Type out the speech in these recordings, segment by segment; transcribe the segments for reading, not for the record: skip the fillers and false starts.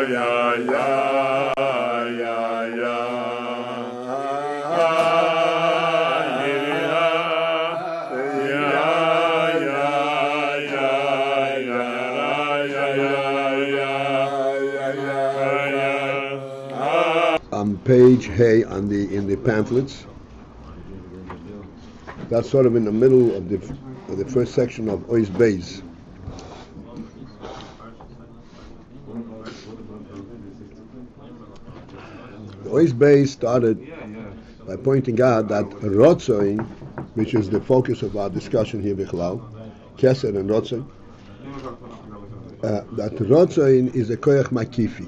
On page Hey in the pamphlets, that's sort of in the middle of the first section of AyinBase. AyinBase started by pointing out that ratzon, which is the focus of our discussion here, Bichlal, Keser and ratzon, that ratzon is a koyach makifi.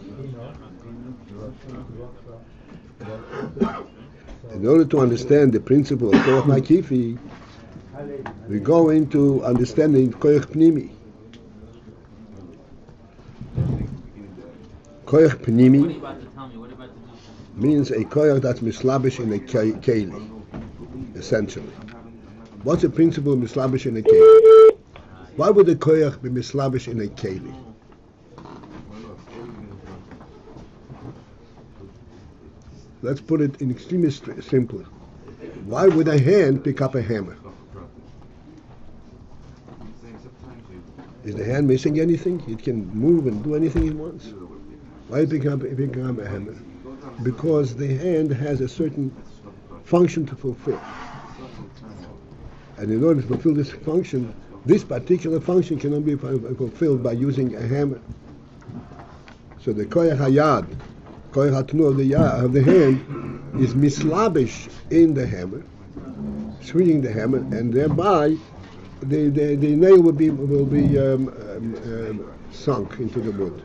In order to understand the principle of koyach makifi, we go into understanding koyach pnimi. Koyach pnimi means a koyach that's mislabish in a keli, essentially. What's the principle of mislabish in a keli? Why would a koyach be mislabish in a keli? Let's put it in extremely simpler. Why would a hand pick up a hammer? Is the hand missing anything? It can move and do anything it wants. Why pick up a hammer? Because the hand has a certain function to fulfill. And in order to fulfill this function, this particular function cannot be fulfilled by using a hammer. So the koyach hayad, koyach hatnu of the hand, is mislabish in the hammer, swinging the hammer, and thereby the nail will be sunk into the wood.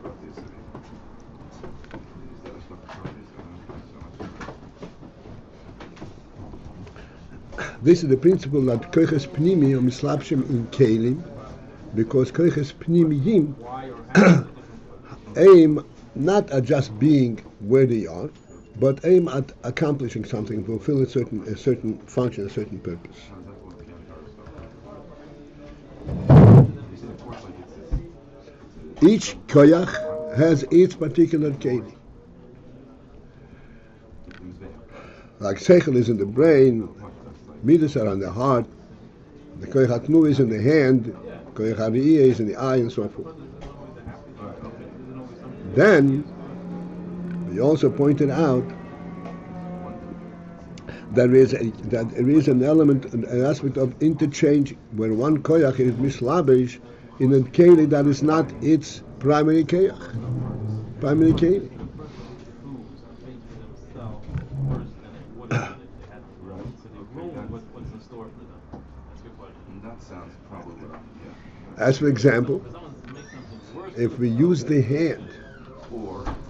This is the principle that koyches pnimi are mislabshim in kelim, because koyches pnimiyim aim not at just being where they are, but aim at accomplishing something, fulfill a certain function, a certain purpose. Each koyach has its particular keli. Like sechel is in the brain, midas are on the heart, the koyach hatnu is in the hand, koyach hariyah is in the eye, and so forth. Then, we also pointed out that there is an element, an aspect of interchange, where one koyach is mislabish in a keli that is not its primary keli. As for example, if we use the hand,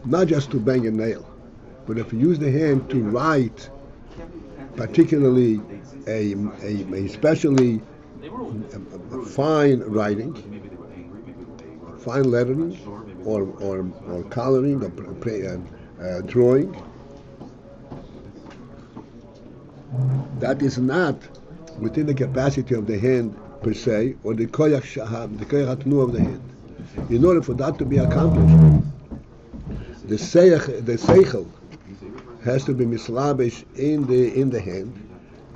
not just to bang a nail, but if we use the hand to write, particularly a especially fine writing, fine lettering, or coloring, or drawing, that is not within the capacity of the hand per se, or the koyach hatnu of the hand. In order for that to be accomplished, the sechel has to be mislabish in the hand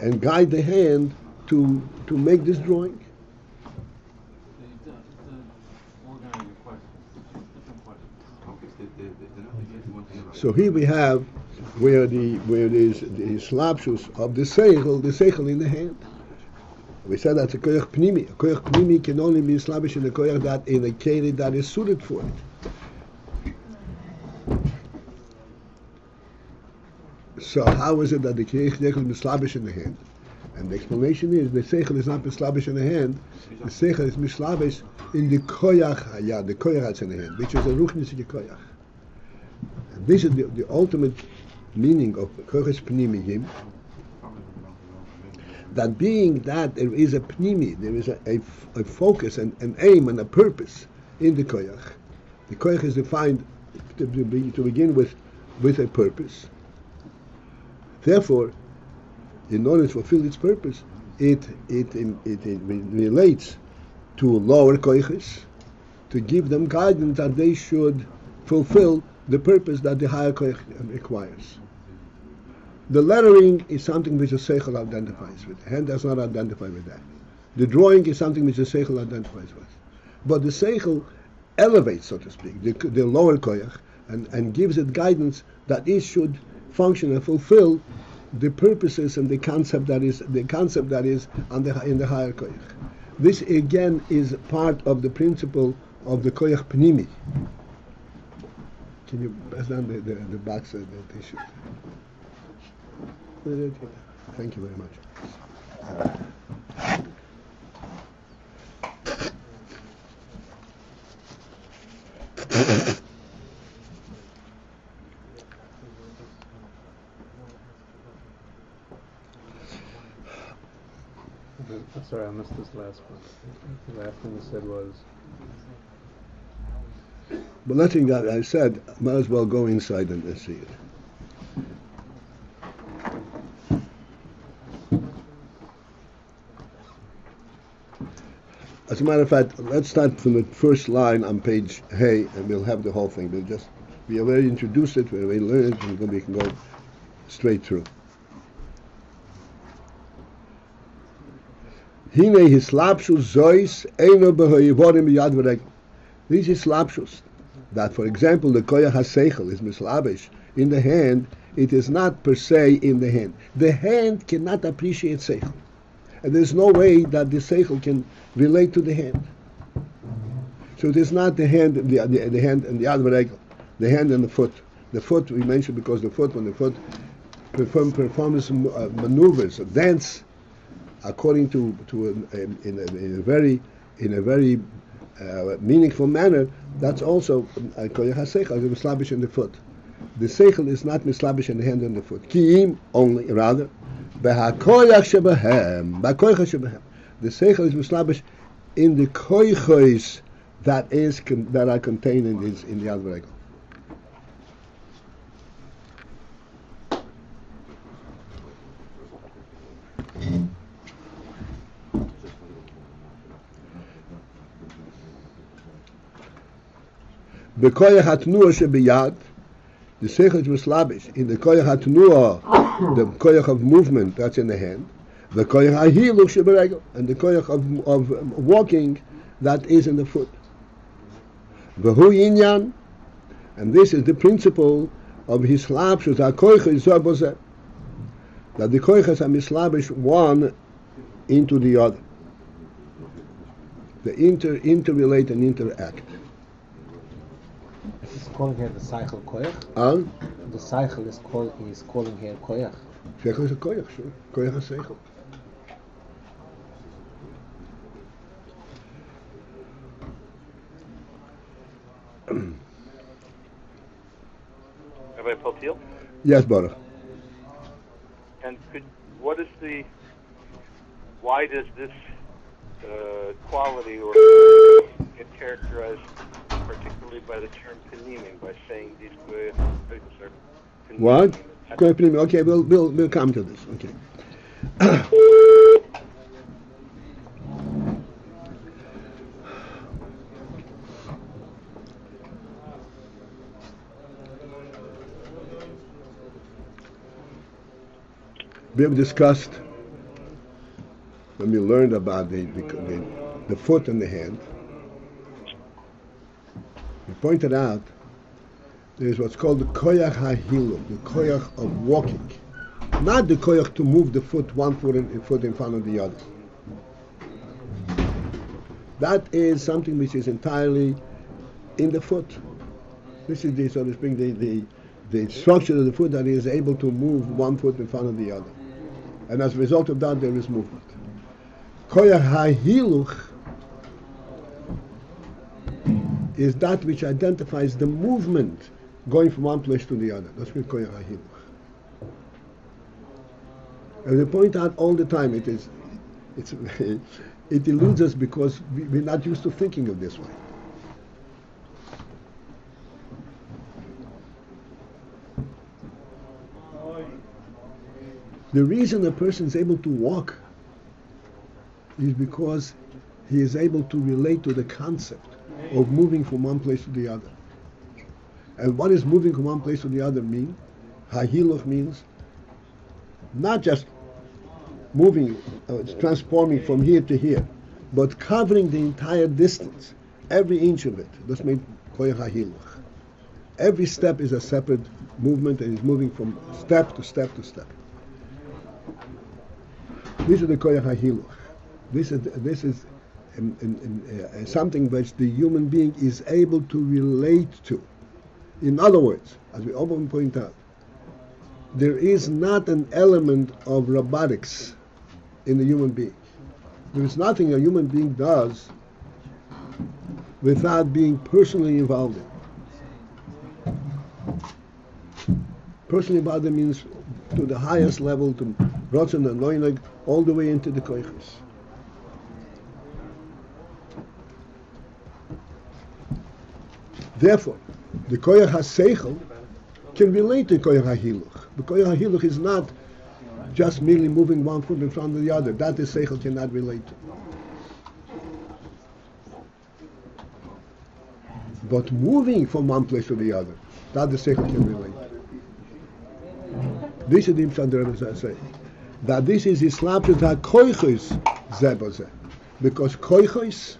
and guide the hand to make this drawing. So here we have where it is the slapshus of the sechel in the hand. We said that's a koyach pnimi. A koyach pnimi can only be slavish in a koyach that in a keli that is suited for it. So how is it that the koyach is mislavish in the hand? And the explanation is the sechel is not mislavish in the hand. The sechel is mislavish in the koyach, the koyach that's in the hand, which is a ruchnisike koyach. And this is the ultimate meaning of koyach pnimiyim. That being that there is a pnimi, there is a focus and an aim and a purpose in the koyach. The koyach is defined to begin with a purpose. Therefore, in order to fulfill its purpose, it relates to lower koyches to give them guidance that they should fulfill the purpose that the higher koyach requires. The lettering is something which the sechel identifies with. The hand does not identify with that. The drawing is something which the sechel identifies with. But the sechel elevates, so to speak, the lower koyach and gives it guidance that it should function and fulfill the purposes and the concept that is in the higher koyach. This again is part of the principle of the koyach pnimi. Can you pass down the box of the tissue? Thank you very much. I'm sorry, I missed this last one. The last thing you said was... But nothing that I said, might as well go inside and see it. As a matter of fact, let's start from the first line on page Hey, and we'll have the whole thing. We already introduced it, we already learned it, and we can go straight through. Hinei hislapshus zois eino behoivorim b'yad v'regel. These hislapshus, that for example the koyach ha-sechel is mislabish in the hand, it is not per se in the hand. The hand cannot appreciate sechel. And there's no way that the sechel can relate to the hand. So it is not the hand, the hand and the yad v'regel, the hand and the foot. The foot we mentioned because when the foot performs maneuvers, a dance, according to in a very meaningful manner, that's also koyach ha-sechel, is mislabish in the foot. The sechel is not mislabish in the hand and the foot. Ki'im only, rather. The sechel is mislabish in the koychos that are contained in the yad v'regel. The koyach hatnuah shebiyad, the sechel is mislabish in the koyach hatnuah, the koyach of movement that's in the hand, the koyach hahiluch sheberegel, and the koyach of walking that is in the foot. V'hu inyan, and this is the principle of hislapshus hakoyach zeh bozeh, that the koyachas are mislabish one into the other. They interrelate and interact. Is calling here the sechel koyach? The sechel is calling here koyach. Sechel is a koyach, sure. Koyach is sechel. Rabbi Paltiel? Yes, Baruch. And why does this quality or get characterized particularly by the term panimim, by saying these koyachs are panimim? What? Okay, we'll come to this. Okay. We have discussed when we learned about the foot and the hand. We pointed out there is what's called the koyach hahilu, the koyach of walking, not the koyach to move the foot, one foot in front of the other. That is something which is entirely in the foot. This is the, so to speak, the structure of the foot that is able to move one foot in front of the other. And as a result of that, there is movement. Koyach hahiluch is that which identifies the movement going from one place to the other. That's what koyach hahiluch. And we point out all the time, it eludes us because we're not used to thinking of this way. The reason a person is able to walk is because he is able to relate to the concept of moving from one place to the other. And what is moving from one place to the other mean? Hahiluch means not just moving, transforming from here to here, but covering the entire distance, every inch of it. That's made koyach hahiluch. Every step is a separate movement and is moving from step to step to step. This is the koyach hahiluch. This is something which the human being is able to relate to. In other words, as we often point out, there is not an element of robotics in the human being. There is nothing a human being does without being personally involved in. Personally involved in means to the highest level, to ratzon and hinei, all the way into the koiches. Therefore, the koyach ha-sechel can relate to koyach ha-hiluch. The koyach ha-hiluch is not just merely moving one foot in front of the other. That the sechel cannot relate to. But moving from one place to the other, that the sechel can relate to. This is the Imshad the Rebbe says, that this is islapshut ha-koiches zebozeh. Because koiches,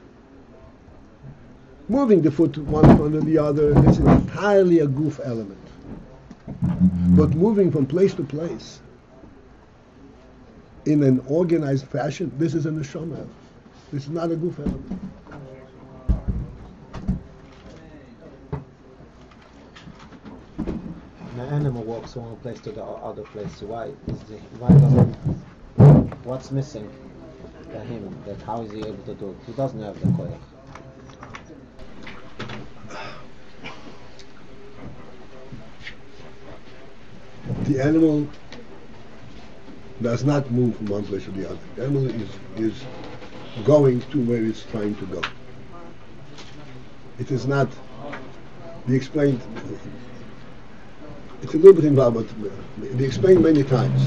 moving the foot one in front of the other, this is entirely a goof element. But moving from place to place in an organized fashion, this is a neshama element. This is not a goof element. An animal walks from one place to the other place. Why doesn't? What's missing for him? That how is he able to do it? He doesn't have the koyach. The animal does not move from one place to the other. The animal is going to where it's trying to go. It is not, we explained, it's a little bit involved, but we explained many times.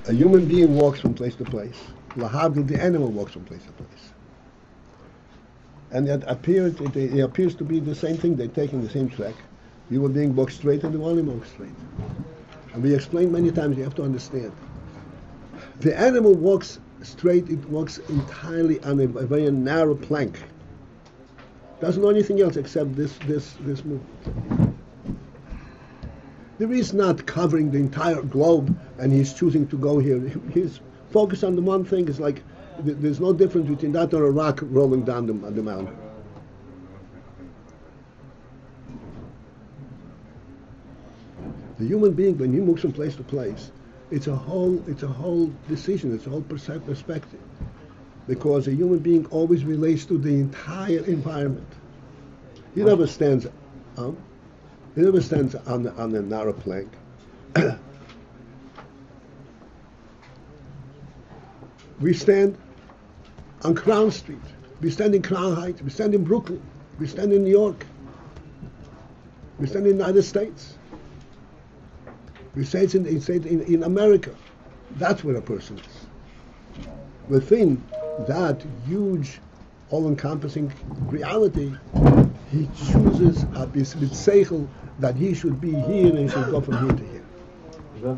A human being walks from place to place. Lahavdil, the animal walks from place to place. And it appears to be the same thing. They're taking the same track. You were being walked straight and the animal walks straight. And we explained many times, you have to understand. The animal walks straight, it walks entirely on a very narrow plank. Doesn't know anything else except this movement. There is not covering the entire globe and he's choosing to go here. He's focused on the one thing. It's like there's no difference between that or a rock rolling down the mountain. The human being, when he moves from place to place, it's a whole decision, it's a whole perspective. Because a human being always relates to the entire environment. He never stands on a narrow plank. We stand on Crown Street. We stand in Crown Heights. We stand in Brooklyn. We stand in New York. We stand in the United States. We say it's in America. That's where a person is. Within that huge, all-encompassing reality, he chooses with sechel that he should be here and he should go from here to here. The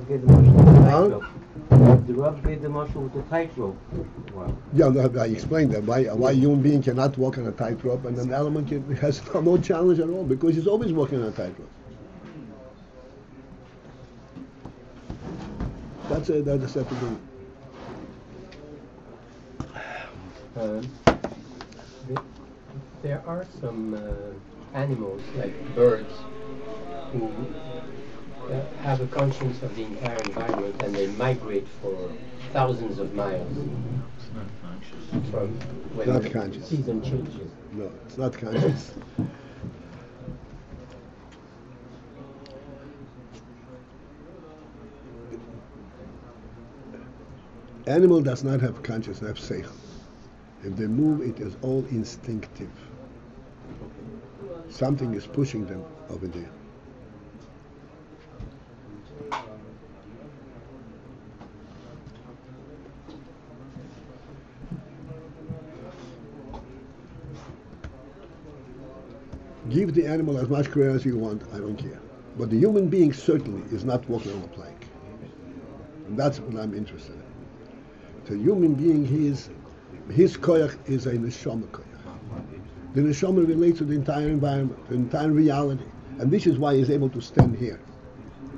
Rav gave the marshal with the tightrope. Wow. Yeah, I explained that why a human being cannot walk on a tightrope and an element has no challenge at all because he's always walking on a tightrope. That's a separate thing. There are some animals, like birds, who have a conscience of the entire environment and they migrate for thousands of miles from when Not the conscious. season changes. No, it's not conscious. Animal does not have consciousness, have sechel. If they move, it is all instinctive. Something is pushing them over there. Give the animal as much credit as you want, I don't care. But the human being certainly is not walking on a plank. And that's what I'm interested in. The human being, his koyach is a neshama koyach. The neshama relates to the entire environment, the entire reality. And this is why he's able to stand here.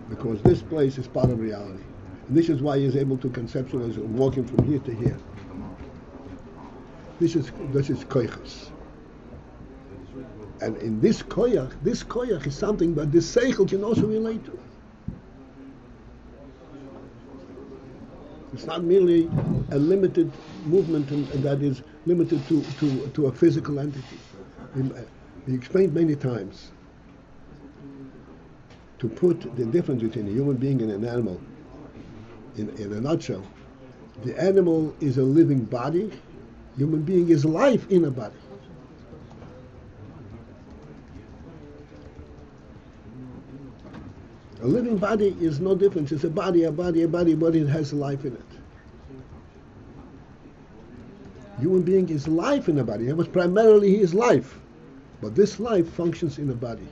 Because this place is part of reality. And this is why he's able to conceptualize walking from here to here. This is koyachas. And in this koyach is something that this sechel can also relate to. It's not merely a limited movement that is limited to a physical entity. He explained many times to put the difference between a human being and an animal in a nutshell. The animal is a living body. Human being is life in a body. A living body is no different. It's a body that has life in it. Human being is life in a body. But primarily he is life. But this life functions in a body.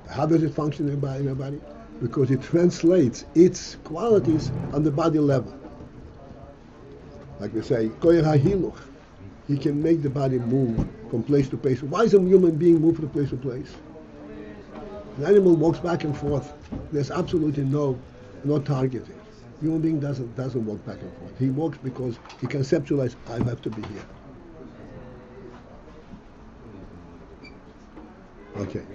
How does it function in a body? Because it translates its qualities on the body level. Like we say, koyach hahiluch. He can make the body move from place to place. Why does a human being move from place to place? An animal walks back and forth. There's absolutely no target here. Human being doesn't walk back and forth. He walks because he conceptualizes, I have to be here. Okay.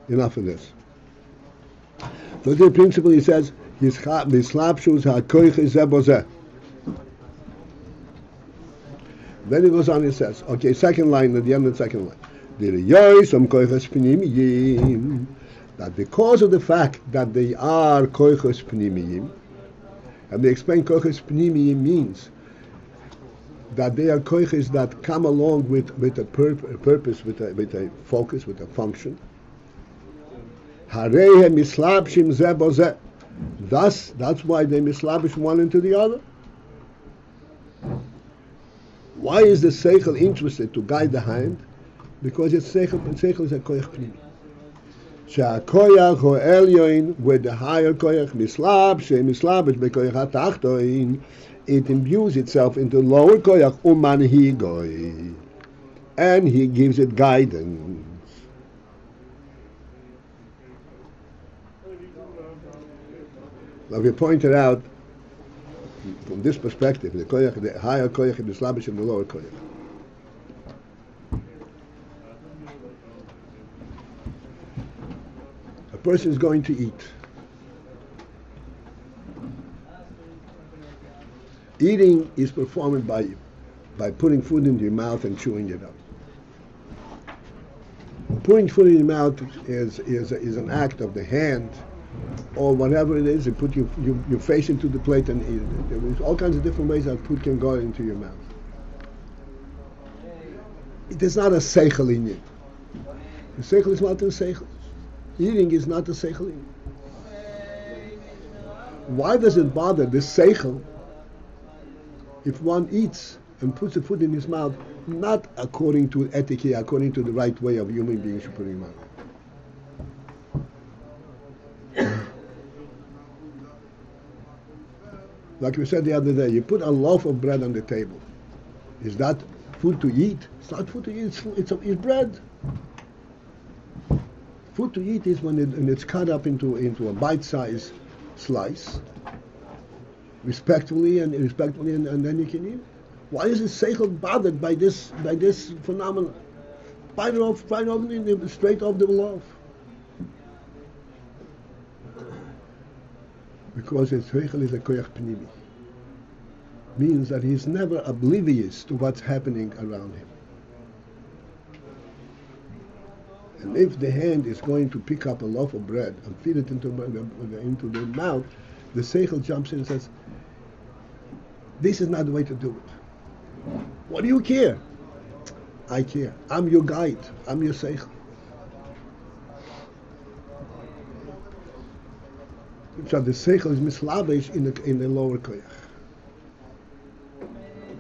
Enough of this. So the principle, he says, then he goes on and says, okay, second line, at the end of the second line. That because of the fact that they are koiches pnimiyim, and they explain koiches pnimiyim means that they are koiches that come along with a purpose, with a focus, with a function. Thus, that's why they mislabish one into the other. Why is the sechel interested to guide the hand? Because it's sechel is a koyach pnimi. She'akoyach ho elyoin, where the higher koyach mislabish bekoyach hatachtoin, it imbues itself into lower koyach umanhigoi, and he gives it guidance. Now we pointed out from this perspective, the higher koyach is mislabish and the lower koyach. A person is going to eat. Eating is performed by putting food into your mouth and chewing it up. Putting food in your mouth is an act of the hand, or whatever it is. You put your face into the plate and eat it. There's all kinds of different ways that food can go into your mouth. It is not a sechel in it. The sechel is not a sechel. Eating is not a sechel in it. Why does it bother the sechel if one eats and puts the food in his mouth, not according to etiquette, according to the right way of human beings should put in mouth? Like we said the other day, you put a loaf of bread on the table. Is that food to eat? It's not food to eat, it's bread. Food to eat is when it's cut up into a bite-sized slice, respectfully, and then you can eat. Why is the sechel bothered by this phenomenon? Bite it off, straight off the loaf. Because his sechel is a koyach pnimi. Means that he's never oblivious to what's happening around him. And if the hand is going to pick up a loaf of bread and feed it into the mouth, the sechel jumps in and says, this is not the way to do it. What do you care? I care. I'm your guide. I'm your sechel. So the sechel is mislavish in the lower koyach.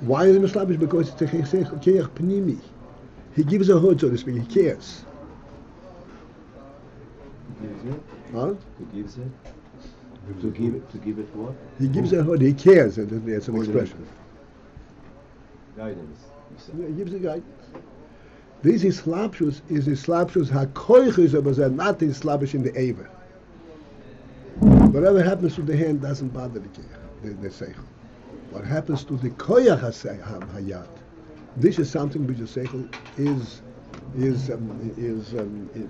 Why is he mislabish? Because it's a koyach pnimi. He gives a hood, so to speak. He cares. Gives it? Huh? He gives it? To give it what? He gives a hood. He cares. It's an expression. Guidance. Yeah, he gives a guidance. This is slapshus hakoichus, but not the slabish in the aver. Whatever happens to the hand doesn't bother the sechel. What happens to the koyach hayat? This is something which the sechel is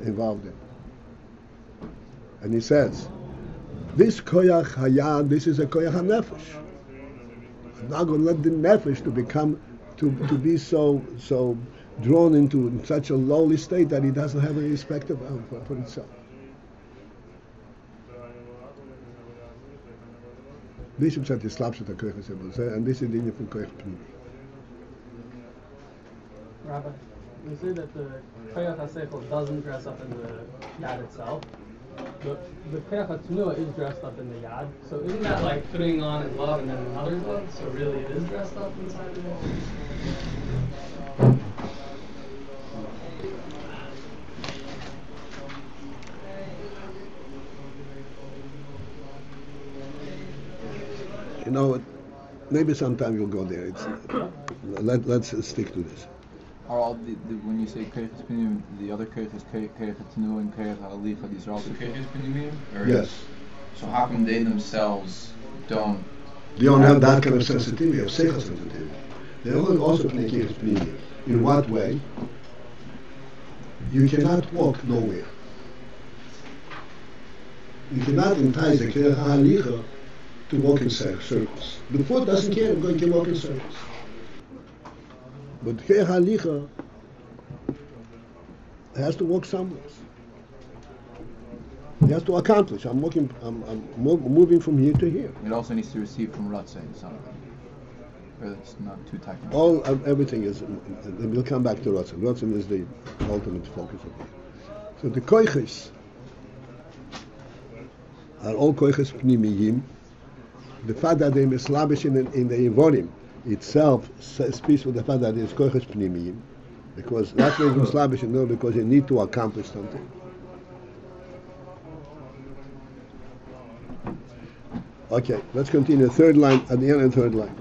involved in. And he says, this koyach hayat, this is a koyach hanefesh. I'm not going to let the nefesh to become to be so drawn into such a lowly state that he doesn't have any respect for itself. This is the slapshut of koyach hasebel, and this is the inyan from koyach pnimi. Rabbi, you say that the koyach hasechel doesn't dress up in the yad itself, but the koyach hatnua is dressed up in the yad. So isn't that like putting on his love and then another's love? So really, it is dressed up inside the yad. You know what? Maybe sometime you'll go there. Let's stick to this. Are all when you say koyach pnimim, the other koyach tenu and koyach alicha, these are also koyach pnimim? Yes. So how come they themselves don't? They don't have that kind of sensitivity, of sechel sensitivity. They also play koyach pnimi. In what way? You cannot walk nowhere. You cannot entice a koyach alicha to walk in circles. The foot doesn't care, it can walk in circles. But koyach halicha has to walk somewhere. He has to accomplish. I'm moving from here to here. It also needs to receive from ratzon, or it's not too technical. Everything is. We'll come back to ratzon. Ratzon is the ultimate focus of it. So the koyches are all koyches pnimiyim. The fact that they mislabish in the Ivorim itself speaks with the fact that it's koyches pnimiyim, because that's why it's mislabish, because you need to accomplish something. Okay, let's continue. Third line, at the end of the third line.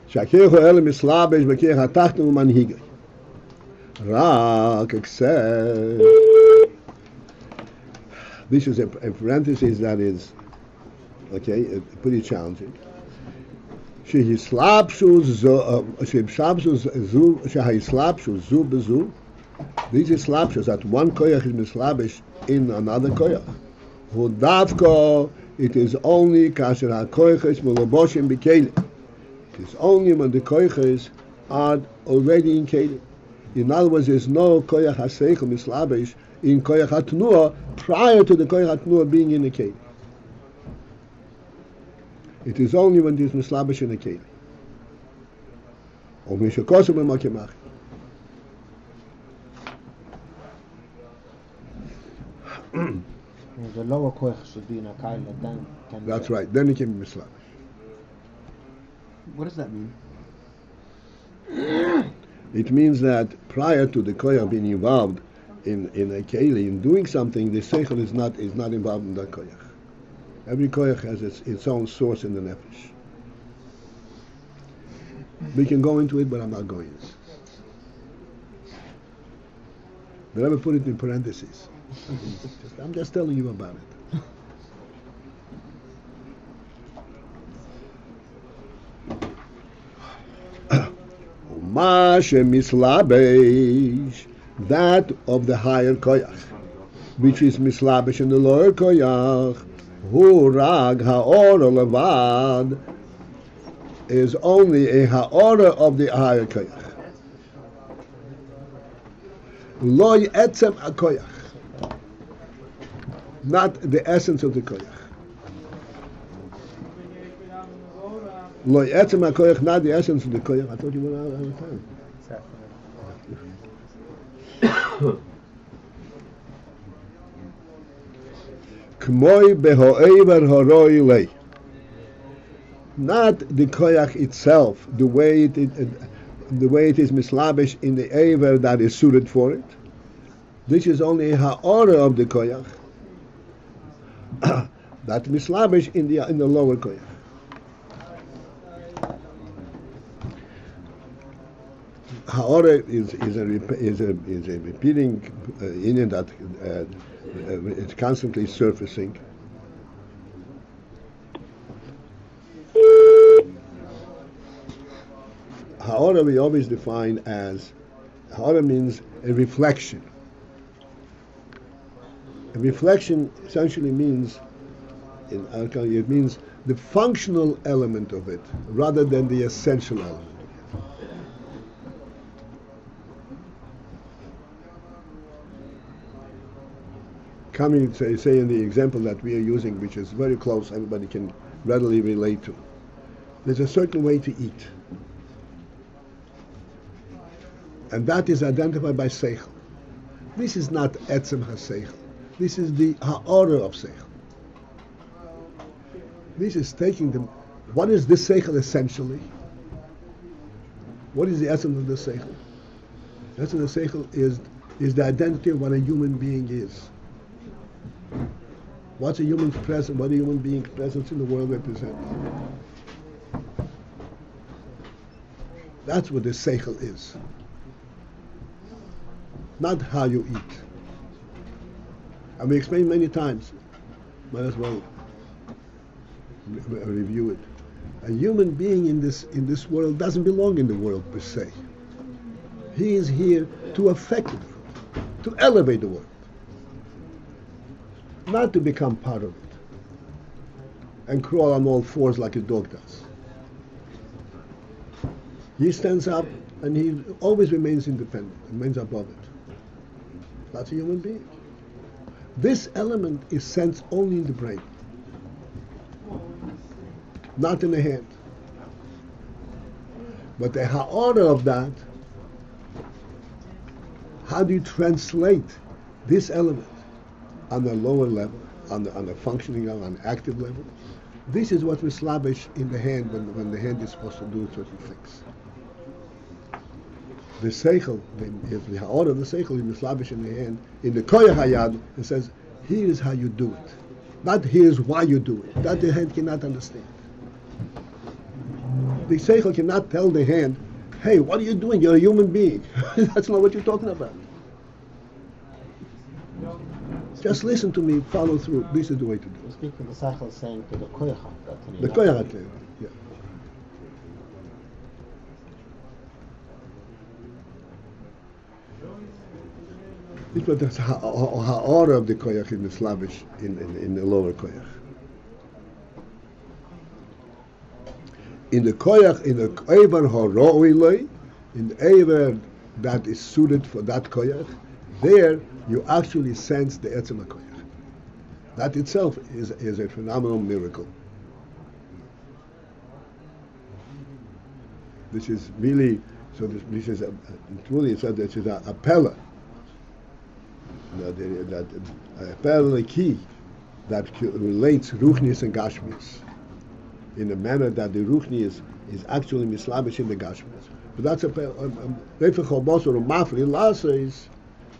Shakecho ele mislabish b'kei hatachton u'manhigay. Rak except. This is a parenthesis that is, pretty challenging. Shehislapshus zu bezu. These is slapshus that one koyach is mislabish in another koyach. Hu davko, it is only kasher ha-koyches meloboshim b'kelim. It is only when the koyches are already in kelim. In other words, there is no koyach ha-seichel mislabish in koyach hatnua prior to the koyach hatnua being in the kelim. It is only when there is mislabish in the kelim. Or mishakosu b'makimach. The lower koyach should be in a kaila, then can. That's right. Then it can be mislabish. What does that mean? It means that prior to the koyach being involved in a keli, in doing something, the sechel is not involved in that koyach. Every koyach has its own source in the nefesh. We can go into it, but I'm not going. But I will put it in parentheses. I'm just telling you about it. That of the higher koyach, which is mislabish in the lower koyach, hu rag haora levad, is only a haora of the higher koyach. Loy etzem hakoyach, not the essence of the koyach. Loy etzem hakoyach, not the essence of the koyach. I thought you were out of time. K'moy beho'ever horoi lei. not the koyach itself, the way it is mislabish in the aver that is suited for it. This is only a ha'ora of the koyach that mislabish in the lower koyach. Ha'ora is a repeating inyan that it's constantly surfacing. Ha'ora we always define as, ha'ora means a reflection. A reflection essentially means, it means the functional element of it rather than the essential element. Coming, say in the example that we are using, which is very close, everybody can readily relate to. There's a certain way to eat. And that is identified by sechel. This is not etzem ha-sechel. This is the ha'ora of sechel. This is taking the, what is this sechel essentially? What is the essence of the sechel? The essence of the sechel is the identity of what a human being is. What's a human's presence? What a human being's presence in the world represents? That's what the sechel is. Not how you eat. And we explained many times. Might as well review it. A human being in this world doesn't belong in the world per se. He is here to affect the world, to elevate the world, not to become part of it and crawl on all fours like a dog does. He stands up and he always remains independent, remains above it. That's a human being. This element is sensed only in the brain, not in the hand. But the ha'ora of that, how do you translate this element on the lower level, on the functioning level, on the active level? This is what we slavish in the hand when the hand is supposed to do certain things. The sechel, the ha'ora of the sechel is mislavish in the hand, in the koyach hayad, it says, here is how you do it. Not here is why you do it. That the hand cannot understand. The sechel cannot tell the hand, hey, what are you doing? You're a human being. That's not what you're talking about. Just listen to me, follow through. This is the way to do it. You speak to the sechel saying to the koyach. The koyach, yeah. It's what the ha'ora of the koyach in the slavish, in the lower koyach. In the koyach, in the ever ha'ro'iloi, in the ever that is suited for that koyach, there you actually sense the etzem koyach. That itself is a phenomenal miracle. This is really, so this is truly said this is a pella. That a parallel key that relates ruchnis and gashmis in a manner that the ruchni is actually mislabish in the gashmis. But that's a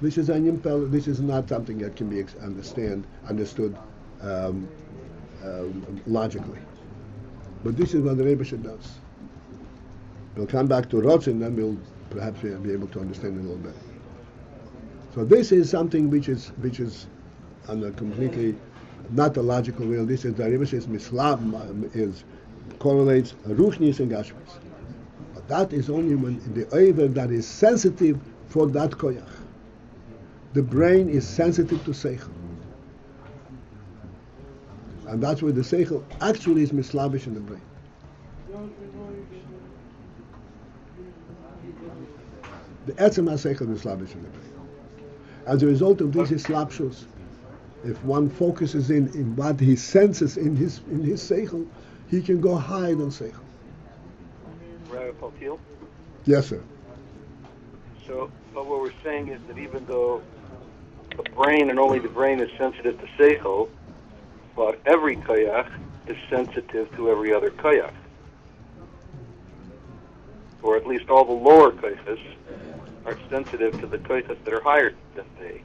this is an impel. This is not something that can be understood logically. But this is what the Rebbe does. We'll come back to ratzon, then we'll perhaps be able to understand it a little better. So this is something which is on a completely not a logical way. This is the Rebbe says mislab is correlates ruchnis and gashmis. But that is only when the oiver that is sensitive for that koyach. The brain is sensitive to sechel, and that's where the sechel actually is mislabish in the brain. The etzem ha-sechel is mislabish in the brain. As a result of these slapshus, if one focuses in what he senses in his seichel, he can go higher than seichel. Rabbi Paltiel? Yes, sir. So, but what we're saying is that even though the brain and only the brain is sensitive to seichel, but every koyach is sensitive to every other koyach. least all the lower koiches are sensitive to the koiches that are higher than they.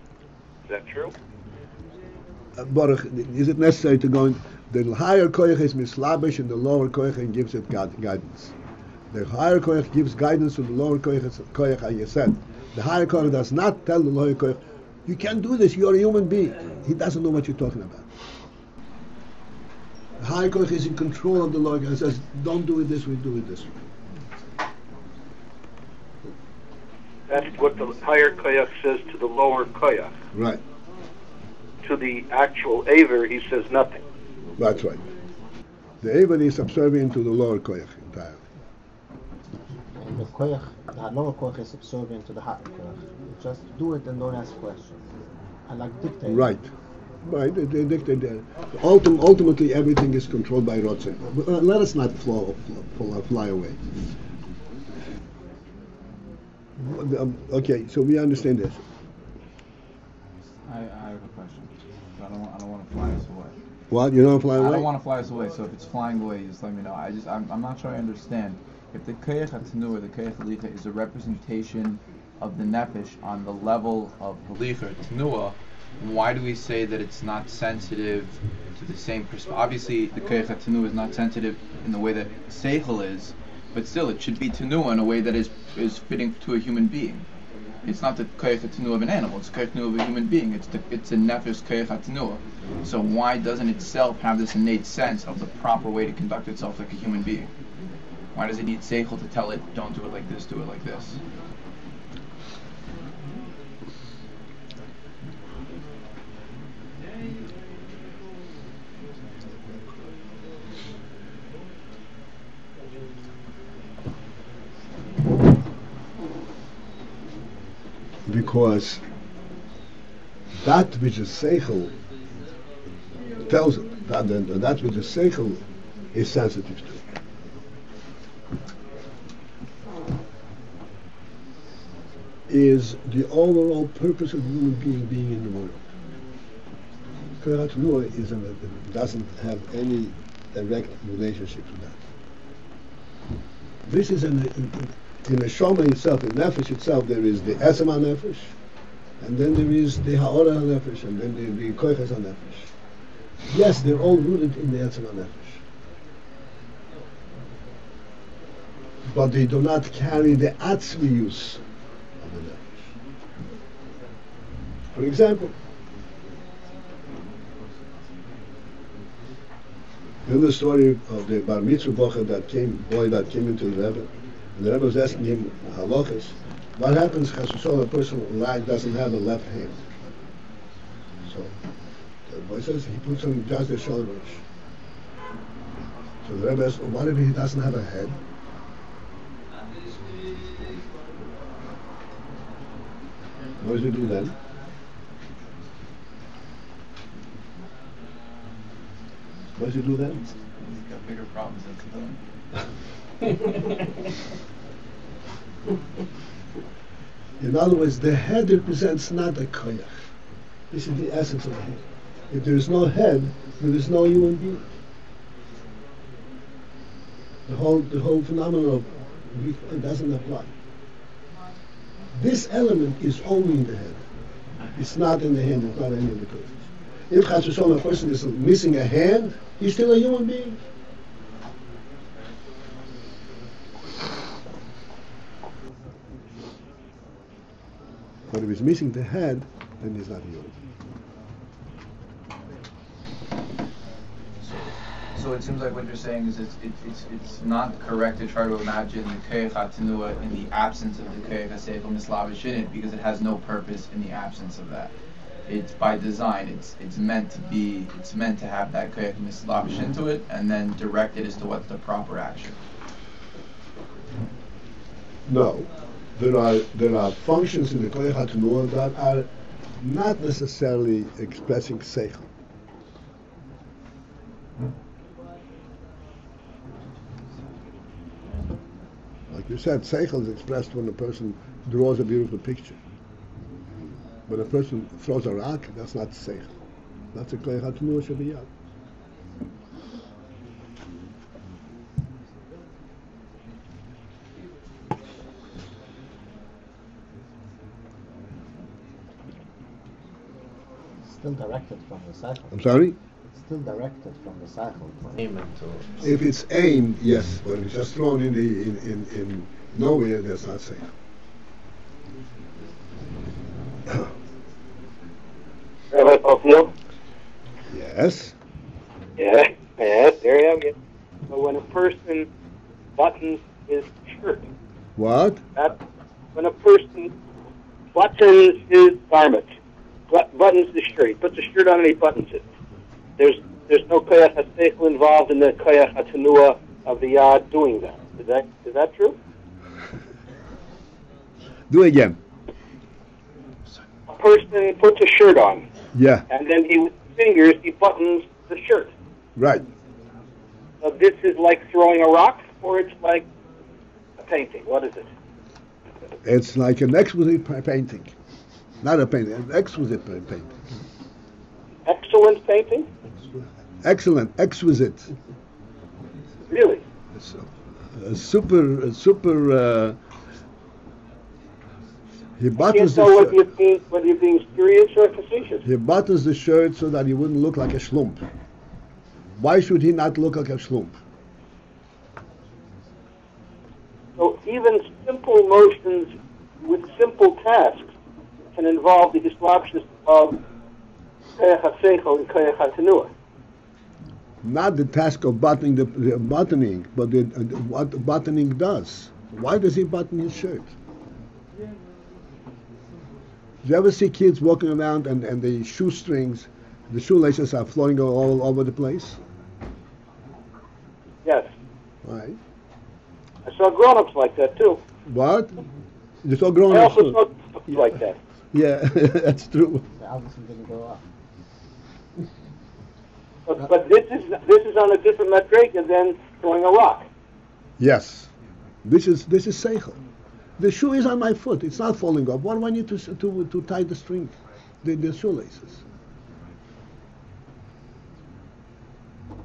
Is that true? Baruch, is it necessary to go in? The higher koich is mislabish and the lower koich gives it guidance. The higher koich gives guidance to the lower koich, as you said. The higher koich does not tell the lower koich, you can't do this, you're a human being. He doesn't know what you're talking about. The higher koich is in control of the lower koich and says, don't do it this way, do it this way. That's what the higher koyach says to the lower koyach. Right. To the actual Aver, he says nothing. That's right. The Aver is subservient to the lower koyach entirely. And the koyach, the lower koyach is subservient to the higher koyach. You just do it and don't ask questions. I like dictate. Right. Right, they dictate that. Ultimately, everything is controlled by ratzon. Let us not fly away. Okay, so we understand this. I have a question. I don't want to fly us away. What? You don't fly away? I don't want to fly us away. So if it's flying away, just let me know. I'm not sure I understand. If the koyach hatanua, the koyach halicha, is a representation of the nefesh on the level of halicha or tanua, why do we say that it's not sensitive to the same perspective? Obviously, the koyach hatanua is not sensitive in the way that sechel is, but still, it should be tanua in a way that is fitting to a human being. It's not the koyach hatanua of an animal; it's the koyach hatanua of a human being. It's a nefesh koyach hatanua. So why doesn't itself have this innate sense of the proper way to conduct itself like a human being? Why does it need seichel to tell it, don't do it like this, do it like this? Because that which is seichel tells it, that which is seichel is sensitive to. Is the overall purpose of human being in the world. Koyach hatanua doesn't have any direct relationship to that. This is in the shoma itself, in nefesh itself, there is the esem nefesh, and then there is the ha'ora nefesh, and then the koyach nefesh. Yes, they're all rooted in the esem nefesh, but they do not carry the atzmius of the nefesh. For example, in the story of the bar mitzvah boy that came into the Rebbe, and the Rebbe was asking him halachas, what happens if a person doesn't have a left hand? So the boy says he puts on just the shoulders. So the Rebbe asks, what if he doesn't have a head? What does he do then? What does he do then? He's got bigger problems than today. In other words, the head represents not a koyach. This is the essence of the head. If there is no head, there is no human being. The whole phenomenon of it doesn't apply. This element is only in the head. It's not in the hand. It's not any of the koyach. If a person is missing a hand, he's still a human being. But if he's missing the head, then he's not a human being. So it seems like what you're saying is it's not correct to try to imagine the koyach hatanua in the absence of the koyach haseichel mislavish in it, because it has no purpose in the absence of that. It's by design. It's meant to have that koyach mislavish into it, and then direct it as to what's the proper action. No, there are functions in the koyach hatanua that are not necessarily expressing seichel. Like you said, seichel is expressed when a person draws a beautiful picture. When a person throws a rock, that's not seichel. That's a koyach hatanua shabiyad. still directed from the cycle. I'm sorry? It's still directed from the cycle. Aim it to. If it's aimed, yes. But if it's just thrown in nowhere, that's not safe. Rabbi Paltiel? Yes. Yes, there you go. So when a person buttons his shirt, What? when a person buttons his garment, buttons the shirt, he puts the shirt on and he buttons it, there's no koyach haseichel involved in the koyach hatanua of the yad doing that. Is that true? Do it again. A person puts a shirt on, Yeah. and then with his fingers he buttons the shirt. Right. So this is like throwing a rock, or it's like a painting. What is it? It's like an exquisite painting. Not a painting, an exquisite painting. Excellent painting? Excellent, exquisite. Really? It's a super. He I can't buttons tell the whether shirt. you're being serious or facetious. He buttons the shirt so that he wouldn't look like a schlump. Why should he not look like a schlump? So even simple motions with simple tasks can involve the disloption of koyach haseichel and koyach hatanua. Not the task of buttoning, the buttoning, but what buttoning does. Why does he button his shirt? Do you ever see kids walking around and the shoestrings, the shoelaces are flowing all over the place? Yes. Right. I saw grown-ups like that too. What? You saw grown I ups also too? saw kids like that. Yeah, that's true. The Allison didn't go up. But this is on a different metric than throwing a rock. Yes. This is sechel. The shoe is on my foot. It's not falling off. What do I need to tie the string, the shoelaces?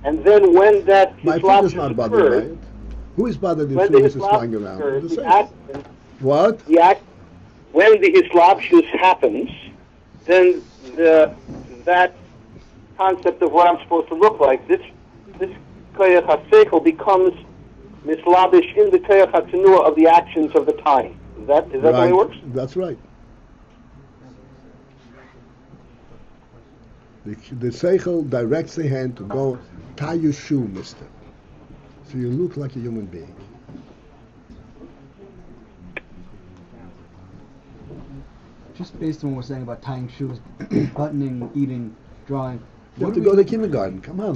And then when that My foot is disloption not bothered by occurs, it. Who is bothered if when the shoelaces flying disloption around? occurs, The the same. action, What? when the disloption happens, then that concept of what I'm supposed to look like, this koyach haseichel becomes mislabish in the koyach hatanua of the actions of the time. Is that the way it works? That's right. The sechel directs the hand to go tie your shoe, mister. So you look like a human being. Just based on what we're saying about tying shoes, buttoning, eating, drawing. You have to go to kindergarten. Come on.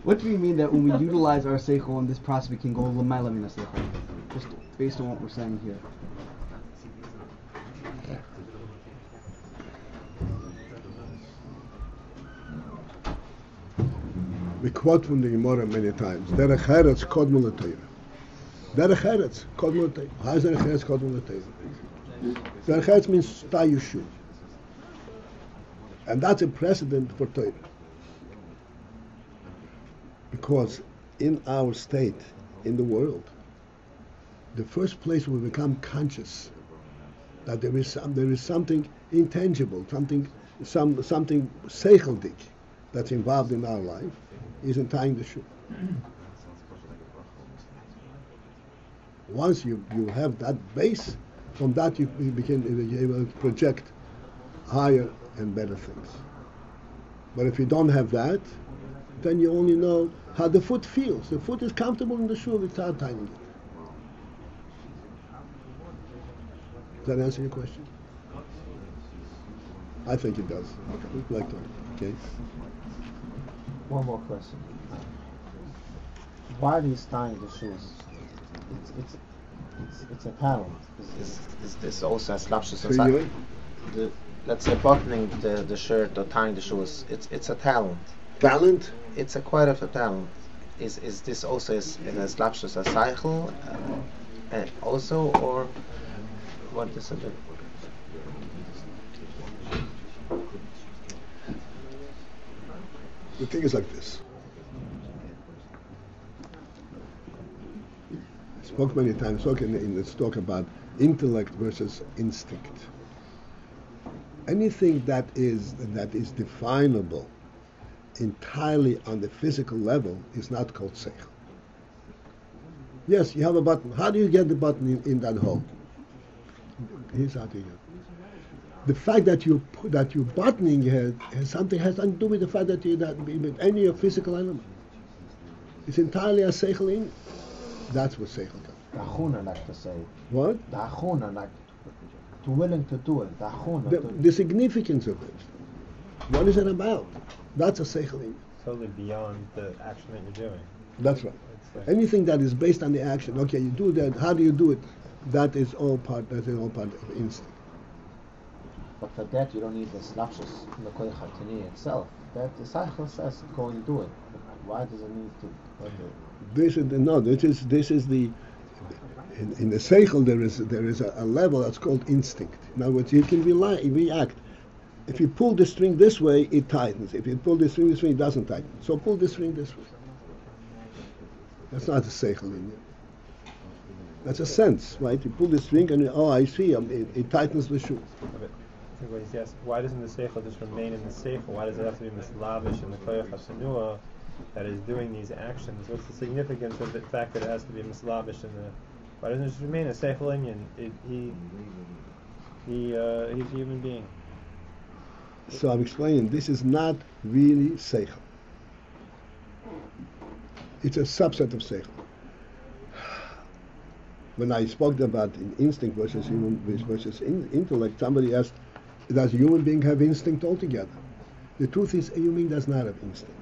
What do we mean that when we utilize our seichel in this process, we can go l'mayla min ha-seichel? Just based on what we're saying here. We quote from the Gemara many times. Derech Eretz kodmu l'Torah. Derech Eretz kodmu l'Torah. How is Derech Eretz kodmu l'Torah? Derech Eretz means tie your shoe. And that's a precedent for Torah. Because in our state, in the world, the first place we become conscious that there is something intangible, something seicheldik that's involved in our life, is in tying the shoe. Once you have that base, from that you begin able to project higher and better things. But if you don't have that, then you only know how the foot feels. The foot is comfortable in the shoe without tying it. Does that answer your question? I think it does. We'd like to. Okay. One more question. While he's tying the shoes, it's a talent. Is this also a slapshus inside? Let's say buttoning the shirt or tying the shoes. It's a talent. Talent? It's a quite of a talent. Is this also in a slapshus a cycle also, or what is it? The thing is like this. I spoke many times in this talk about intellect versus instinct. anything that is definable entirely on the physical level is not called sechel. Yes, you have a button. How do you get the button in that hole? Here's how to get it. The fact that you're buttoning it has nothing to do with the fact that with any physical element. It's entirely a sechel in. That's what sechel does. The achuna, like to say. What? The achuna, like to willing to do it. The achuna. The significance of it. What is it about? That's a sechel in. Totally beyond the action that you're doing. That's right. Anything that is based on the action. Okay, you do that. How do you do it? That is all part. That is all part of instinct. But for that, you don't need the slapshus in the koyach hatini itself. That the sechel says go and do it. Why does it need to? This is the in the seichel there is a level that's called instinct. In other words, you can react. If you pull the string this way, it tightens. If you pull the string this way, it doesn't tighten. So pull the string this way. That's not a seichel in it. That's a sense, right? You pull the string and I see, it tightens the shoe. Yes. Why doesn't the seichel just remain in the seichel? Why does it have to be mislavish in the koyach hasenua that is doing these actions? What's the significance of the fact that it has to be mislavish in the? Why doesn't it just remain a seichel inyan? He's a human being. So I'm explaining this is not really seichel. It's a subset of seichel. When I spoke about instinct versus intellect, somebody asked, does a human being have instinct altogether? The truth is, a human being does not have instinct.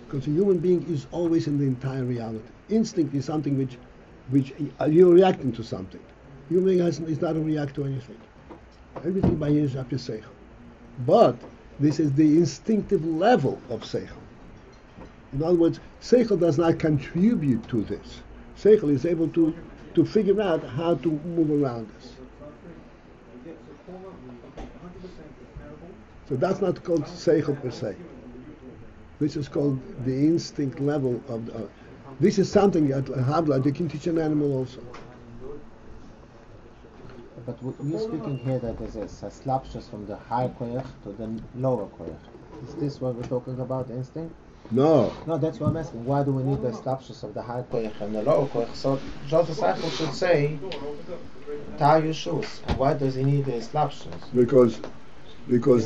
Because a human being is always in the entire reality. Instinct is something which you're reacting to something. Human being is not a react to anything. Everything by his after seichel. But this is the instinctive level of seichel. In other words, seichel does not contribute to this. Seichel is able to figure out how to move around this. So that's not called seichel per se. This is called the instinct level of this is something at Havla you can teach an animal also. But you're speaking here that there's a slapshus from the higher koyach to the lower koyach. Is this what we're talking about, instinct? No. No, that's what I'm asking. Why do we need the slapshus of the higher koyach and the lower koyach? So Joseph Seichel should say, tie your shoes. Why does he need the slapshus? Because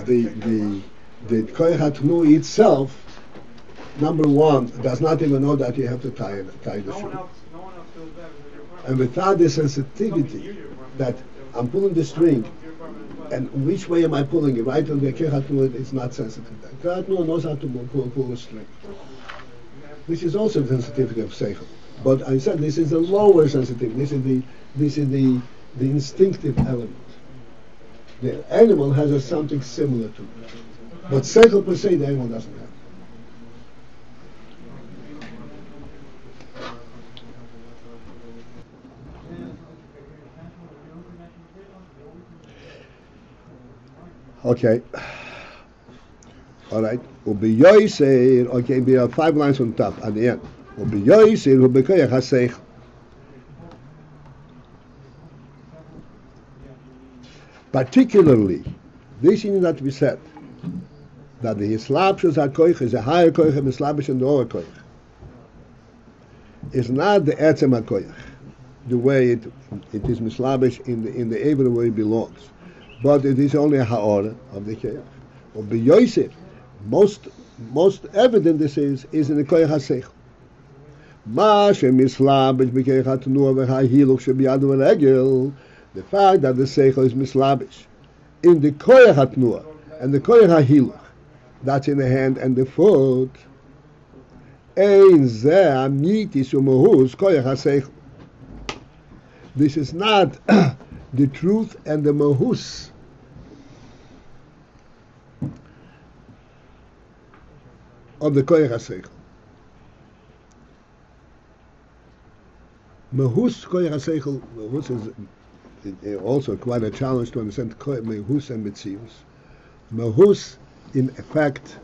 the koyach hatnu itself, number one, does not even know that you have to tie the shoe. And without the sensitivity that I'm pulling the string, and which way am I pulling it? Right on the koyach hatnu is not sensitive. The koyach hatnu knows how to pull a string. This is also the sensitivity of seichel. But I said this is the lower sensitivity. This is the instinctive element. The animal has something similar to it. But seichel per se, the animal doesn't have. Okay. All right. Okay, we have 5 lines on top at the end. Particularly, this thing that we said, that the hislapshus HaKoich is a higher koich and mislabish and the lower koich, is not the etzem HaKoich, the way it is mislabish in the Eber where it belongs, but it is only a ha'or of the koich. Or b'yoyser, most evident this is in the koich HaSeichel. Ma shemislabish b'koich HaTnuah v'ha'hiluch shebiyad v'regel. The fact that the seichel is mislabish in the koyach hatnuah and the koyach hahiluch, that's in the hand and the foot. Ein zeh amitis u'mahus koyach haseichel. This is not the truth and the mahus of the koyach haseichel. Mahus koyach haseichel, mahus is also quite a challenge to understand Mehus and Metzius. Mehus, in effect,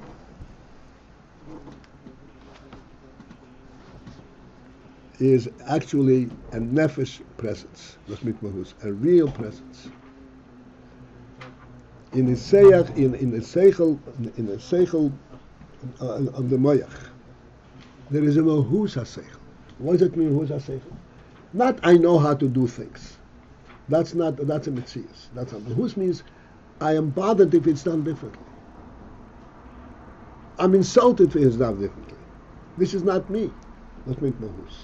is actually a nefesh presence, a real presence. in the seyach, in the sechel of the moyach, there is a mahus ha-sechel. What does it mean, mahus ha-sechel? Not I know how to do things. That's a metzius. That's not. Mahus means I am bothered if it's done differently. I'm insulted if it's done differently. This is not me. Let's make mahus.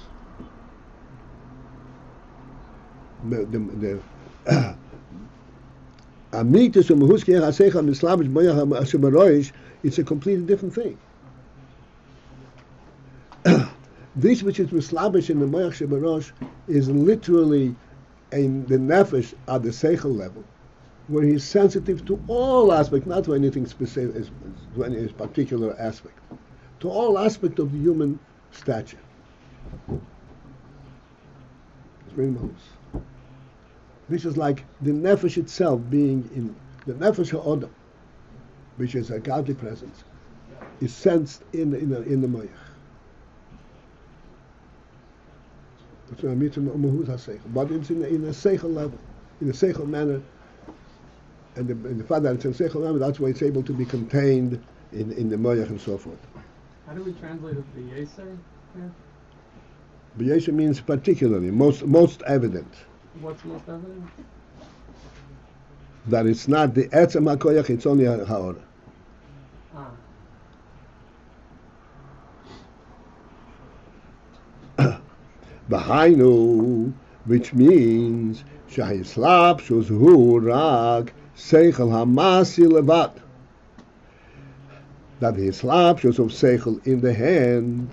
It's a completely different thing. This which is mislabish in the moyach shebarosh is literally in the nefesh at the sechel level, where he's sensitive to all aspects, not to anything specific, to any particular aspect, to all aspects of the human stature. It's very mahus. This is like the nefesh itself being in the nefesh ha'odam, which is a godly presence, is sensed in the moyach. That's what I mean to mahus ha-seichel. But it's in a seichel level, in a seichel manner, and the fact that it's in a seichel manner, that's why it's able to be contained in the moyach and so forth. How do we translate it to B'yeser here? B'yeser means particularly, most evident. What's most evident? That it's not the etzem ha-koyach, it's only ha'ora. B'hainu, which means shahislapshus hu rak seichel hamasi levat. That the slapshus of seichel in the hand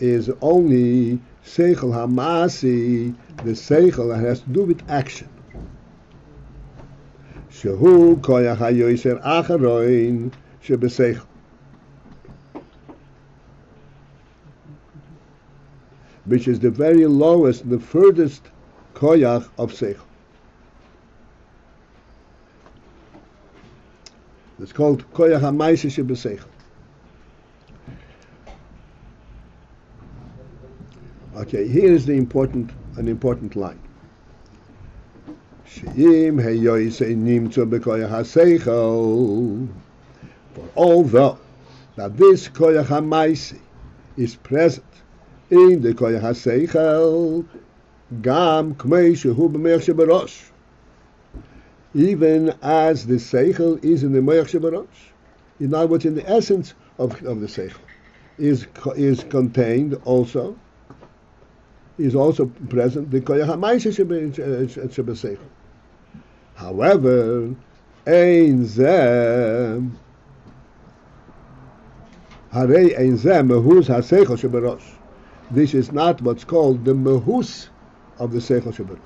is only seichel hamasi, the seichel that has to do with action. Shehu koyach hayoser acharoin shebeseichel. Which is the very lowest, the furthest koyach of seichel. It's called koyach ha'maisa shebeseichel. Okay, here is an important line. She'im heyoisei nimtzo bekoyach ha'seichel. For although that this koyach ha'maisa is present in the koyach ha-seichel, gam kmei shehu b'meach shebarosh, even as the seichel is in the meach shebarosh. In other words, in the essence of the seichel is contained also, is also present the koyach ha-maisa shebaseichel. However, ein zeh harei ein zeh mehus ha-seichel shebarosh. This is not what's called the mahus of the seichel shebarosh.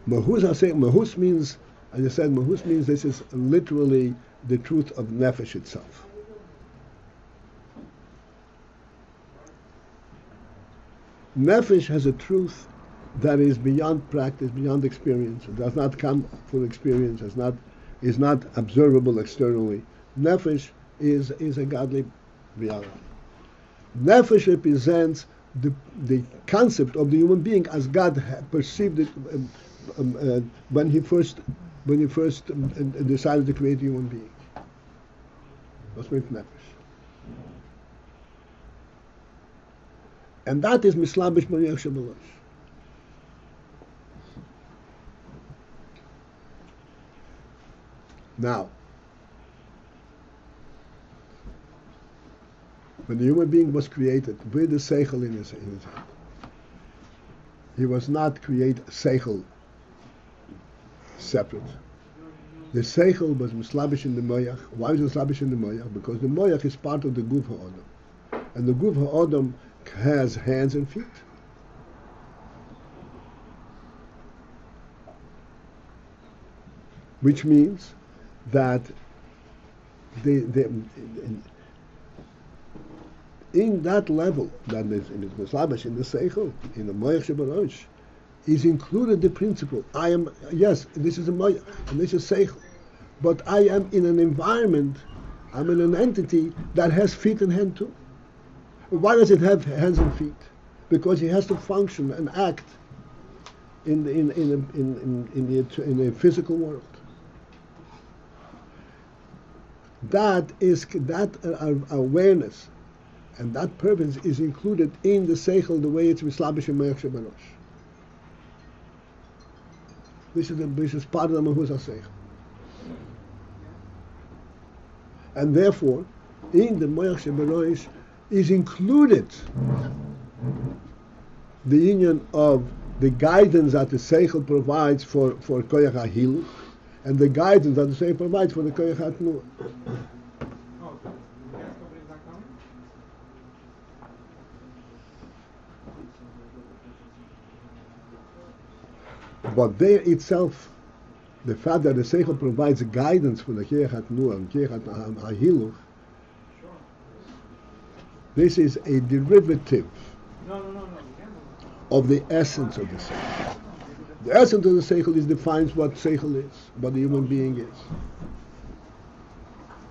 Mahus means, as I said, mahus means this is literally the truth of nefesh itself. Nefesh has a truth that is beyond practice, beyond experience. It does not come from experience. Is not observable externally. Nefesh is a godly reality. Nefesh represents the concept of the human being as God perceived it when He first decided to create a human being. That's what nefesh. And that is mislabish b'meach shebarosh. Now, when the human being was created with the seichel in his hand, he was not create seichel separate. The seichel was mislabish in the moyach. Why is it mislabish in the moyach? Because the moyach is part of the guf ha'odam, and the guf ha'odam has hands and feet. Which means that in that level, that is in the mislabish, in the seichel, in the moyach shebarosh, is included the principle. I am, yes, this is a moya, and this is seichel, but I am in an environment, I'm in an entity that has feet and hand too. Why does it have hands and feet? Because it has to function and act in the physical world. That awareness and that purpose is included in the seichel the way it's mislabish in Me'ach Shebarosh. This is part of the Mahuz HaSeichel. And therefore, in the Me'ach Shebarosh is included the union of the guidance that the seichel provides for koyach hahiluch, and the guidance that the seichel provides for the koyach hatnuah. But there itself, the fact that the seichel provides guidance for the koyach hatnuah and koyach hahiluch, this is a derivative of the essence of the seichel. The essence of the seichel defines what seichel is, what the human being is.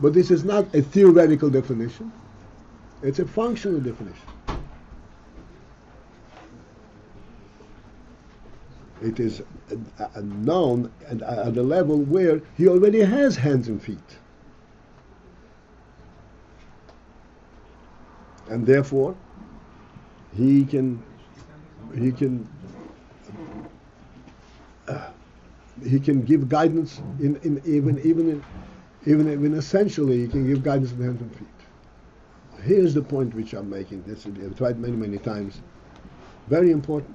But this is not a theoretical definition, it's a functional definition. It is known at a level where he already has hands and feet. And therefore, he can give guidance even essentially he can give guidance in hands and feet. Here's the point which I'm making. This I've tried many times. Very important.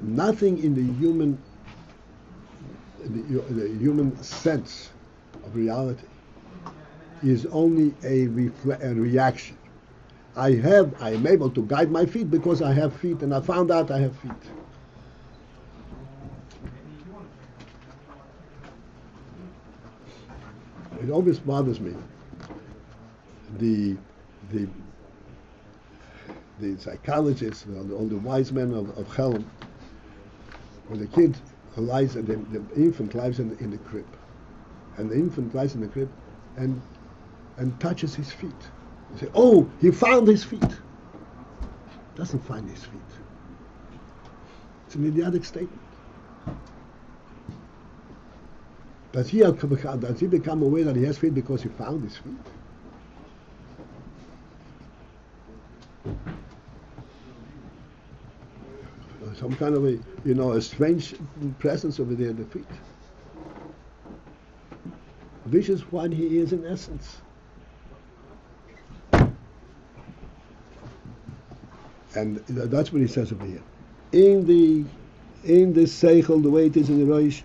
Nothing in the human sense of reality is only a reaction. I am able to guide my feet because I have feet, and I found out I have feet. It always bothers me. The psychologists, all the wise men of Chelm, when the kid lies, the infant lies in the crib, and the infant lies in the crib and touches his feet. You say, oh, he found his feet. Doesn't find his feet. It's an idiotic statement. Does he become aware that he has feet because he found his feet? Some kind of a strange presence over there at the feet. This is what he is in essence. And that's what he says over here. In the seichel, the way it is in the Rosh,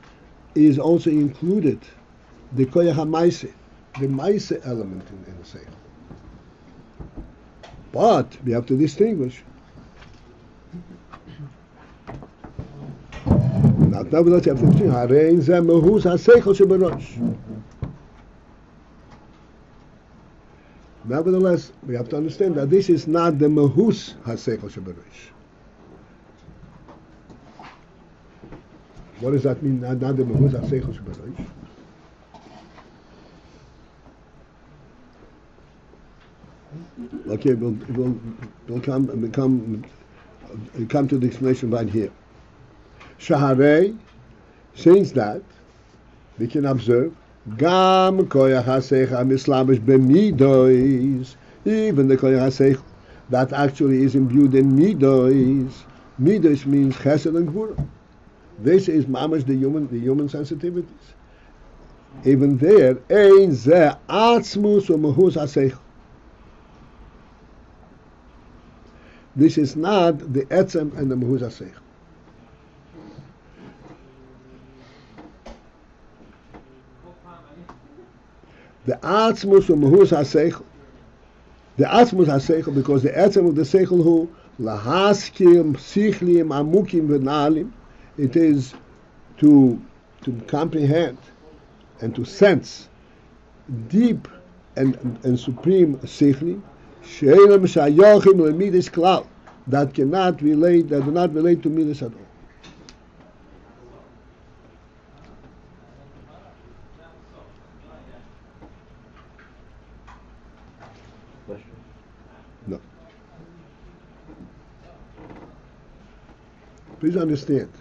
is also included the koyach ha'maise, the maise element in the seichel. But we have to distinguish. Nevertheless, you have to distinguish. Harein zeh mehuz ha'seichel sheberosh. Nevertheless, we have to understand that this is not the mehus haseichel sheberosh. What does that mean? Not the mehus haseichel sheberosh. Okay, we'll come to the explanation right here. Shaharei, since that we can observe. Gam koyach haseichel mislabish b'midos, even the koyach haseichel that actually is imbued in midos. Midos means chesed and gvura. This is mamash the human sensitivities. Even there, ein zeh atzmus u'mehus haseichel. This is not the etzem and the mehus haseichel. The atzmus of mehus haseichel, the atzmus haseichel, because the etzem of the seichel hu lahaskim sichlim amukim v'nalim, it is to comprehend and to sense deep and supreme sichlim She'elam shayochim lemidis klal, that cannot relate, that do not relate to midas at all. Question? No. Please understand.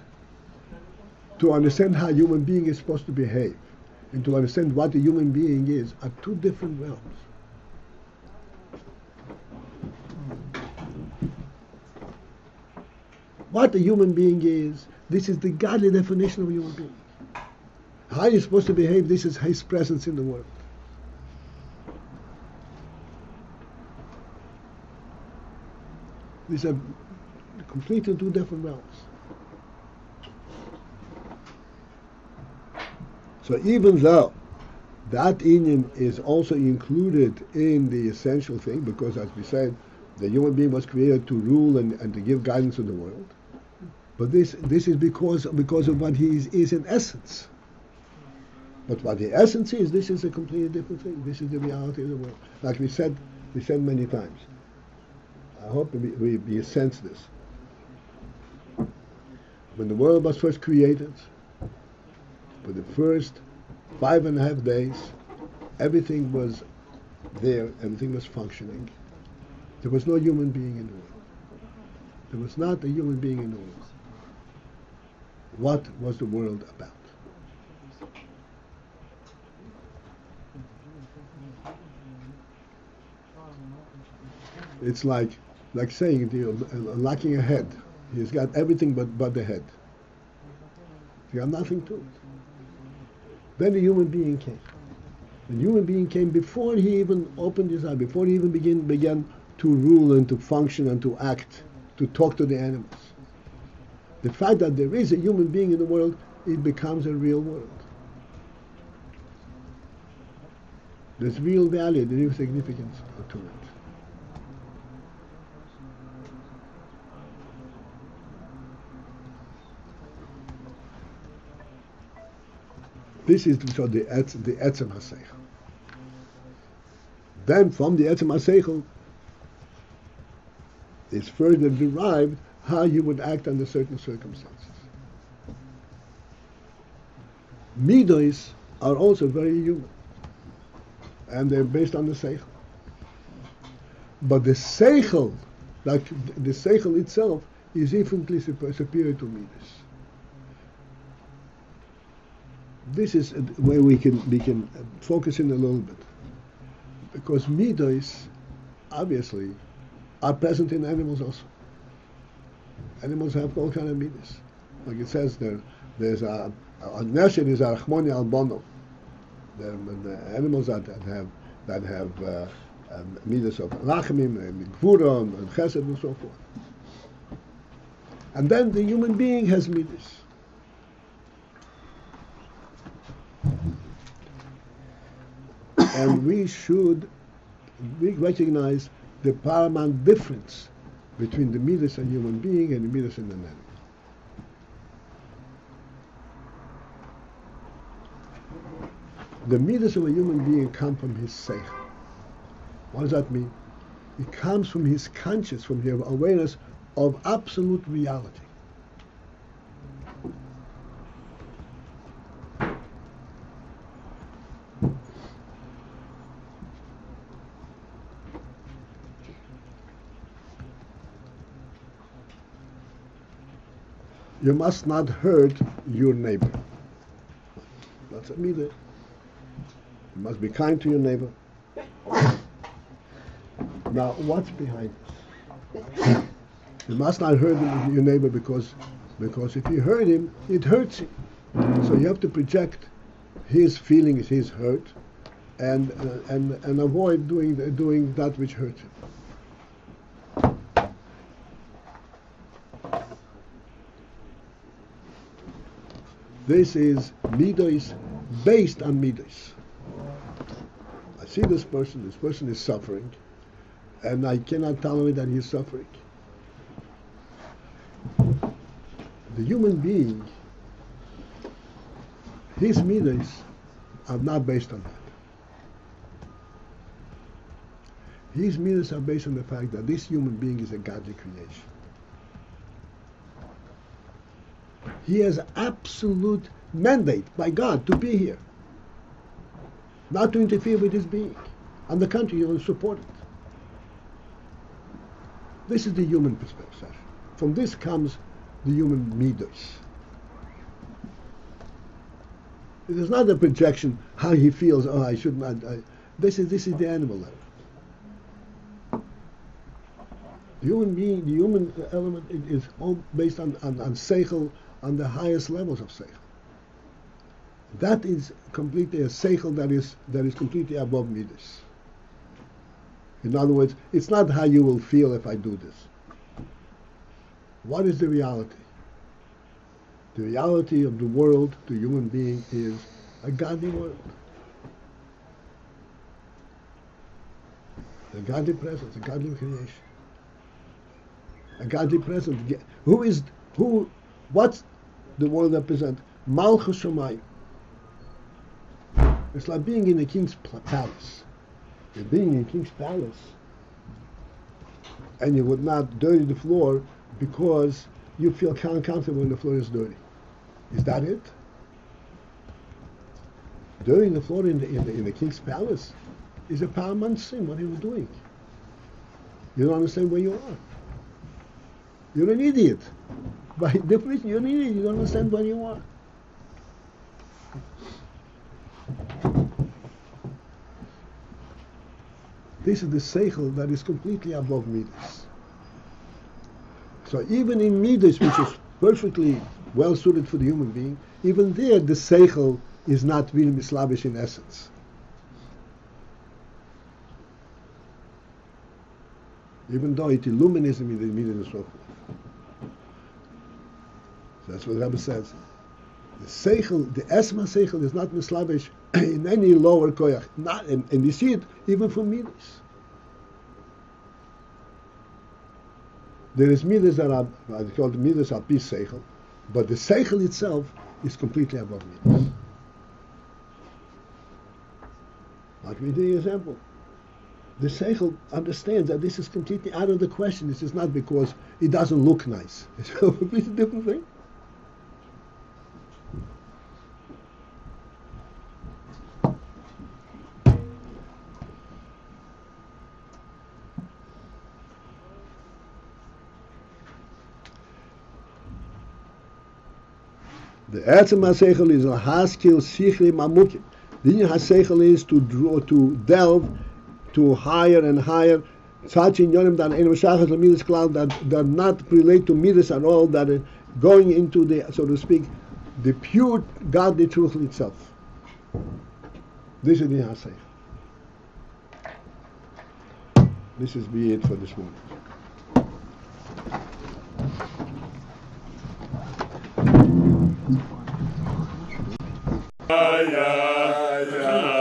To understand how a human being is supposed to behave and to understand what a human being is are two different realms. What a human being is, this is the godly definition of a human being. How you're supposed to behave, this is his presence in the world. These are completely two different realms. So even though that Ayin is also included in the essential thing, because as we said, the human being was created to rule and to give guidance to the world. But this is because of what he is in essence. But what the essence is, this is a completely different thing. This is the reality of the world. Like we said many times. I hope we sense this. When the world was first created, for the first 5.5 days, everything was there, everything was functioning. There was no human being in the world. There was not a human being in the world. What was the world about? It's like saying, lacking a head. He's got everything but the head. He got nothing to it. Then the human being came. The human being came before he even opened his eye, before he even began to rule and to function and to act, to talk to the animals. The fact that there is a human being in the world, it becomes a real world. There's real value, there's real significance to it. This is the etzem haseichel. Then from the etzem haseichel is further derived how you would act under certain circumstances. Midos are also very human, and they're based on the sechel. But the sechel, like the sechel itself, is infinitely superior to midos. This is where we can focus in a little bit, because midos obviously are present in animals also. Animals have all kind of midos. Like it says there's a nation is a rachmoni al bono. The animals that have midos of rachamim and gvura and chesed and so forth. And then the human being has midos. And we recognize the paramount difference between the midas in a human being and the midas in an animal. The midas of a human being come from his sechel. What does that mean? It comes from his conscious, from the awareness of absolute reality. You must not hurt your neighbor. That's a midah. You must be kind to your neighbor. Now, what's behind this? You must not hurt your neighbor because if you hurt him, it hurts him. So you have to project his feelings, his hurt, and avoid doing that which hurts him. This is midos based on midos. I see this person is suffering, and I cannot tolerate that he's suffering. The human being, his midos are not based on that. His midas are based on the fact that this human being is a godly creation. He has absolute mandate by God to be here, not to interfere with his being. On the contrary, he will support it. This is the human perspective. From this comes the human midas. It is not a projection how he feels. Oh, I should not. This is the animal level. The human being, the human element is all based on sechel, on the highest levels of sechel. That is completely a sechel that is completely above midas. In other words, it's not how you will feel if I do this. What is the reality? The reality of the world, the human being, is a godly world. A godly presence, a godly creation. A godly presence. What's the world represent? Malchus Shamayim. It's like being in a king's palace. You're being in a king's palace, and you would not dirty the floor because you feel uncomfortable when the floor is dirty. Is that it? Dirtying the floor in the king's palace is a paramount sin. What are you doing? You don't understand where you are. You're an idiot. By definition, you're an idiot. You don't understand where you are. This is the sechel that is completely above midas. So even in midas, which is perfectly well suited for the human being, even there the sechel is not really mislavish in essence. Even though it illumines the midas and so forth. So that's what the Rebbe says. The seichel, the esma seichel is not mislavish in any lower koyach. Not, and you see it even from midas. There is midas that are called midas al pi seichel, but the seichel itself is completely above midas. Like we do the example. The seichel understands that this is completely out of the question. This is not because it doesn't look nice. It's a completely different thing. The Etzem HaSeichel is a haskil sichli mamukim. The HaSeichel is to draw, to delve to higher and higher. Such in Yonim that in Meshachas Midas cloud that not relate to Midas at all, that are going into the, so to speak, the pure godly truth itself. This is the HaSeichel. This is be it for this moment. Yeah.